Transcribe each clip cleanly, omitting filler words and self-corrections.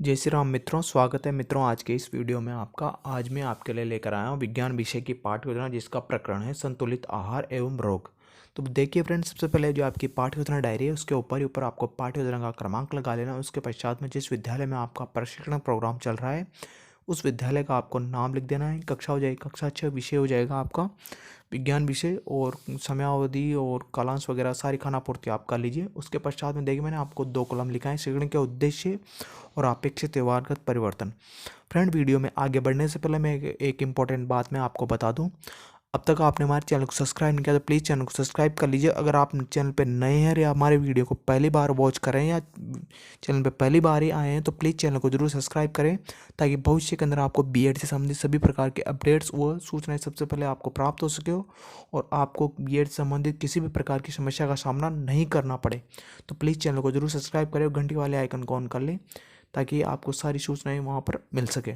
जय श्री राम मित्रों, स्वागत है मित्रों आज के इस वीडियो में आपका। आज मैं आपके लिए लेकर आया हूँ विज्ञान विषय की पाठ्य योजना, जिसका प्रकरण है संतुलित आहार एवं रोग। तो देखिए फ्रेंड्स, सबसे पहले जो आपकी पाठ्य योजना डायरी है उसके ऊपर ही ऊपर आपको पाठ्य योजना का क्रमांक लगा लेना। उसके पश्चात में जिस विद्यालय में आपका प्रशिक्षण प्रोग्राम चल रहा है उस विद्यालय का आपको नाम लिख देना है। कक्षा हो जाएगी, कक्षा 6 विषय हो जाएगा आपका विज्ञान विषय, और समयावधि और कालांश वगैरह सारी खानापूर्ति आप कर लीजिए। उसके पश्चात में देखिए मैंने आपको 2 कॉलम लिखा है, शिक्षण के उद्देश्य और अपेक्षित व्यवहारगत परिवर्तन। फ्रेंड, वीडियो में आगे बढ़ने से पहले मैं एक इम्पॉर्टेंट बात मैं आपको बता दूं। अब तक आपने हमारे चैनल को सब्सक्राइब नहीं किया तो प्लीज़ चैनल को सब्सक्राइब कर लीजिए। अगर आप चैनल पर नए हैं या हमारे वीडियो को पहली बार वॉच करें या चैनल पर पहली बार ही आए हैं तो प्लीज़ चैनल को जरूर सब्सक्राइब करें, ताकि भविष्य के अंदर आपको बीएड से संबंधित सभी प्रकार के अपडेट्स व सूचनाएं सबसे पहले आपको प्राप्त हो सके हो और आपको बीएड से संबंधित किसी भी प्रकार की समस्या का सामना नहीं करना पड़े। तो प्लीज़ चैनल को जरूर सब्सक्राइब करें और घंटी वाले आइकन को ऑन कर लें, ताकि आपको सारी सूचनाएं वहाँ पर मिल सके।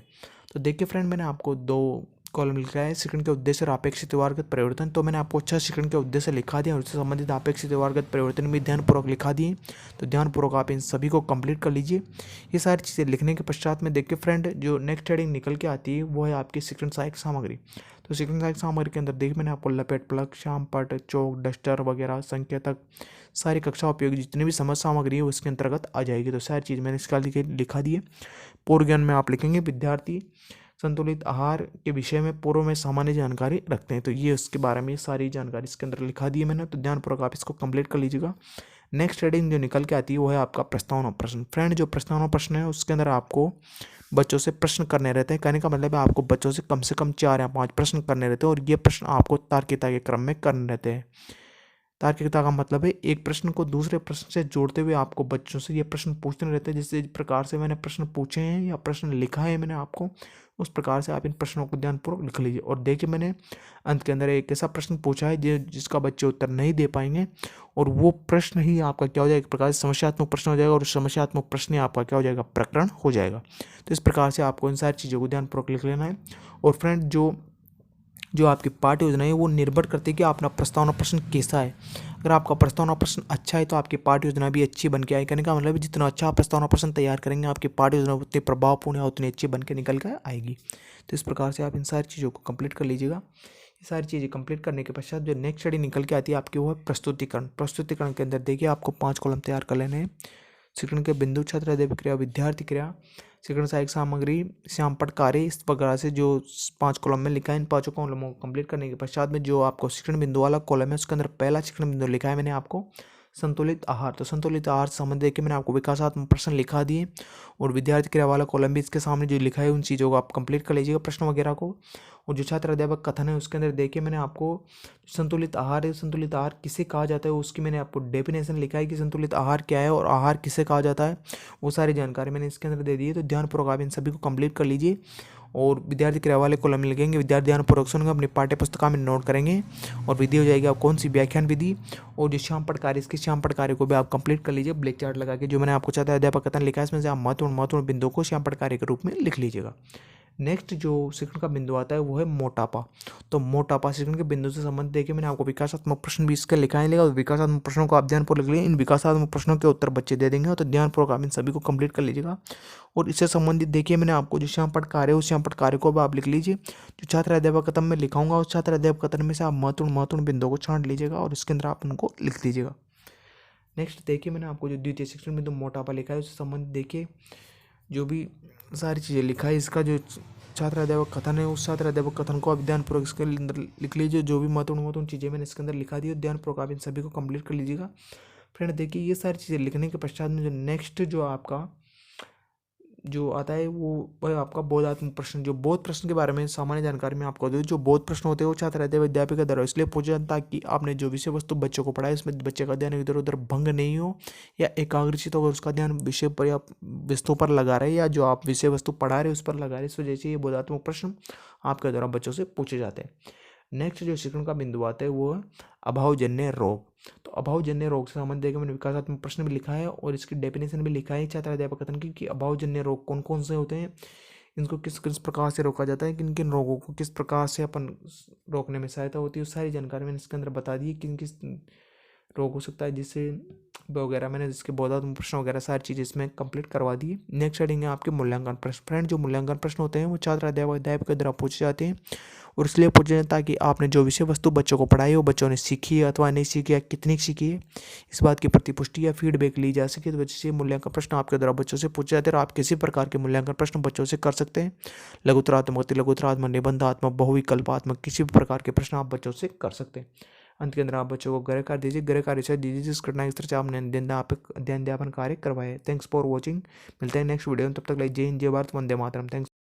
तो देखिए फ्रेंड, मैंने आपको 2 कॉलम लिखा है, शिक्षण के उद्देश्य और अपेक्षित व्यवहारगत परिवर्तन। तो मैंने आपको 6 शिक्षण के उद्देश्य लिखा दिया और उससे संबंधित अपेक्षित व्यवहारगत परिवर्तन भी ध्यानपूर्वक लिखा दिए। तो ध्यानपूर्वक आप इन सभी को कंप्लीट कर लीजिए। ये सारी चीज़ें लिखने के पश्चात में देखिए फ्रेंड, जो नेक्स्ट हेडिंग निकल के आती है वो है आपकी शिक्षण सहायक सामग्री। तो शिक्षण सहायक सामग्री के अंदर देखिए मैंने आपको लपेट प्लग, श्याम पट, चौक, डस्टर वगैरह, संकेतक, सारी कक्षा उपयोगी जितनी भी समझ सामग्री है उसके अंतर्गत आ जाएगी। तो सारी चीज़ मैंने इसका लिखा दी है। पूर्व ज्ञान में आप लिखेंगे विद्यार्थी संतुलित आहार के विषय में पूर्व में सामान्य जानकारी रखते हैं। तो ये उसके बारे में सारी जानकारी इसके अंदर लिखा दी है मैंने। तो ध्यानपूर्वक आप इसको कंप्लीट कर लीजिएगा। नेक्स्ट हेडिंग जो निकल के आती है वो है आपका प्रस्तावना प्रश्न। फ्रेंड, जो प्रस्तावना प्रश्न है उसके अंदर आपको बच्चों से प्रश्न करने रहते हैं। कहने का मतलब है आपको बच्चों से कम 4 या 5 प्रश्न करने रहते हैं, और ये प्रश्न आपको तार्किकता के क्रम में करने रहते हैं। तार्किकता का मतलब है एक प्रश्न को दूसरे प्रश्न से जोड़ते हुए आपको बच्चों से ये प्रश्न पूछने रहते हैं। जिस प्रकार से मैंने प्रश्न पूछे हैं या प्रश्न लिखा है मैंने आपको, उस प्रकार से आप इन प्रश्नों को ध्यानपूर्वक लिख लीजिए। और देखिए मैंने अंत के अंदर एक ऐसा प्रश्न पूछा है जिसका बच्चे उत्तर नहीं दे पाएंगे, और वो प्रश्न ही आपका क्या हो जाएगा, एक प्रकार से समस्यात्मक प्रश्न हो जाएगा, और समस्यात्मक प्रश्न ही आपका क्या हो जाएगा, प्रकरण हो जाएगा। तो इस प्रकार से आपको इन सारी चीज़ों को ध्यानपूर्वक लिख लेना है। और फ्रेंड, जो जो आपकी पाठ्य योजना है वो निर्भर करती है कि आपका प्रस्तावना प्रश्न कैसा है। अगर आपका प्रस्तावना प्रश्न अच्छा है तो आपकी पाठ्य योजना भी अच्छी बन के आएगी। कहने का मतलब जितना अच्छा आप प्रस्तावना प्रश्न तैयार करेंगे आपकी पाठ्य योजना उतनी प्रभावपूर्ण है, उतनी अच्छी बन के निकल कर आएगी। तो इस प्रकार से आप इन सारी चीज़ों को कंप्लीट कर लीजिएगा। ये सारी चीज़ें कंप्लीट करने के पश्चात जो नेक्स्ट स्टडी निकल के आती है आपकी वो है प्रस्तुतिकरण। प्रस्तुतिकरण के अंदर देखिए आपको 5 कॉलम तैयार कर लेने हैं। शिक्षण के बिंदु, छात्र अध्यापक क्रिया, विद्यार्थी क्रिया, शिक्षण सहायक सामग्री, श्यामपट कार्य, इस प्रकार से जो 5 कॉलम में लिखा है, इन 5 कॉलमों को कंप्लीट करने के पश्चात में जो आपको शिक्षण बिंदु वाला कॉलम है उसके अंदर पहला शिक्षण बिंदु लिखा है मैंने आपको संतुलित आहार। तो संतुलित आहार से संबंधित देखिए मैंने आपको विकासात्मक प्रश्न लिखा दिए, और विद्यार्थी क्रिया वाला कॉलम भी इसके सामने जो लिखा है उन चीज़ों को आप कंप्लीट कर लीजिएगा, प्रश्न वगैरह को। और जो छात्र अध्यापक कथन है उसके अंदर देखिए मैंने आपको संतुलित आहार है, संतुलित आहार किसे कहा जाता है उसकी मैंने आपको डेफिनेशन लिखा है कि संतुलित आहार क्या है और आहार किसे कहा जाता है, वो सारी जानकारी मैंने इसके अंदर दे दी है। तो ध्यानपूर्वक आप इन सभी को कंप्लीट कर लीजिए। और विद्यार्थी क्रिया वाले कॉलम में लिखेंगे, विद्यार्थी ध्यानपूर्वक सुनेंगे, अपनी पाठ्य पुस्तक में नोट करेंगे, और विधि हो जाएगी आप कौन सी, व्याख्यान विधि। और जो श्यामपट कार्य, इसकी श्यामपट कार्य को भी आप कंप्लीट कर लीजिए ब्लैक चार्ट लगा के। जो मैंने आपको चाहता है अध्यापक कथन लिखा है इसमें से आप महत्वपूर्ण बिंदुओं को श्यामपट कार्य के रूप में लिख लीजिएगा। नेक्स्ट जो शिक्षण का बिंदु आता है वो है मोटापा। तो मोटापा शिक्षण के बिंदु से संबंधित देखिए मैंने आपको विकासात्मक प्रश्न भी इसका लिखा है, लेगा विकासात्मक प्रश्नों को आप ध्यानपूर्वक लिख लीजिए। इन विकासात्मक प्रश्नों के उत्तर बच्चे दे देंगे, तो ध्यानपूर्वक आप इन सभी को कंप्लीट कर लीजिएगा। और इससे संबंधित देखिए मैंने आपको जो श्यामपट कार्य है उस श्यामपट कार्य को भी आप लिख लीजिए। जो छात्र अध्यापक कथन में लिखाऊंगा उस छात्र अध्यापक कथन में से आप महत्वपूर्ण बिंदुओं को छांट लीजिएगा और इसके अंदर आप उनको लिख दीजिएगा। नेक्स्ट देखिए मैंने आपको जो द्वितीय शिक्षण बिंदु मोटापा लिखा है उससे संबंधित देखिए जो भी सारी चीज़ें लिखा है, इसका जो छात्र अध्यापक कथन है उस छात्र अध्यापक कथन को आप ध्यानपूर्वक इसके अंदर लिख लीजिए। जो भी महत्वपूर्ण चीज़ें मैंने इसके अंदर लिखा दी है ध्यानपूर्वक आप इन सभी को कंप्लीट कर लीजिएगा। फ्रेंड देखिए ये सारी चीज़ें लिखने के पश्चात में जो नेक्स्ट जो आपका जो आता है वो है आपका बोधात्मक प्रश्न। जो बोध प्रश्न के बारे में सामान्य जानकारी में आपको दूँ, जो बोध प्रश्न होते हैं वो छात्र अध्यापक अध्यापिका द्वारा इसलिए पूछा जाता है ताकि आपने जो विषय वस्तु बच्चों को पढ़ाया इसमें बच्चे का ध्यान इधर उधर भंग नहीं हो या एकाग्रचित होकर उसका ध्यान विषय पर या वस्तु पर लगा रहे, या जो आप विषय वस्तु पढ़ा रहे उस पर लगा रहे। इस वजह से ये बोधात्मक प्रश्न आपके द्वारा बच्चों से पूछे जाते हैं। नेक्स्ट जो शिक्षण का बिंदु आता है वो है अभावजन्य रोग। तो अभावजन्य रोग से संबंधित देखिए मैंने विकासात्मक प्रश्न भी लिखा है और इसकी डेफिनेशन भी लिखा है छात्र अध्यापक कथन की कि अभावजन्य रोग कौन कौन से होते हैं, इनको किस किस प्रकार से रोका जाता है, किन किन रोगों को किस प्रकार से अपन रोकने में सहायता होती है, सारी जानकारी मैंने इसके अंदर बता दी है। किन किस रोग हो सकता है जिससे वगैरह मैंने जिसके बोधात्मक प्रश्न वगैरह सारी चीज़ इसमें कंप्लीट करवा दी है। नेक्स्ट हेडिंग है आपके मूल्यांकन प्रश्न। फ्रेंड, जो मूल्यांकन प्रश्न होते हैं वो छात्र अध्यापक के द्वारा पूछे जाते हैं और इसलिए पूछे जाते हैं ताकि आपने जो विषय वस्तु बच्चों को पढ़ाई हो, बच्चों ने सीखी है अथवा नहीं सीखी है, कितनी सीखी है, इस बात की प्रतिपुष्टि या फीडबैक ली जा सके। तो वजह से मूल्यांकन प्रश्न आपके द्वारा बच्चों से पूछे जाते हैं और आप किसी प्रकार के मूल्यांकन प्रश्न बच्चों से कर सकते हैं। लघुतरात्मक, लघुतरात्मक, निबंधात्मक, बहुविकल्पात्मक, किसी भी प्रकार के प्रश्न आप बच्चों से कर सकते हैं। अंत के अंदर आप बच्चों को गृह कार्य दीजिए, गृह कार्य से दीजिए जिस घटना इस तरह से आपने अध्ययन कार्य करवाए। Thanks for watching. मिलते हैं नेक्स्ट वीडियो में, तब तक जय हिंद, जय भारत, वंदे मातरम। थैंक्स।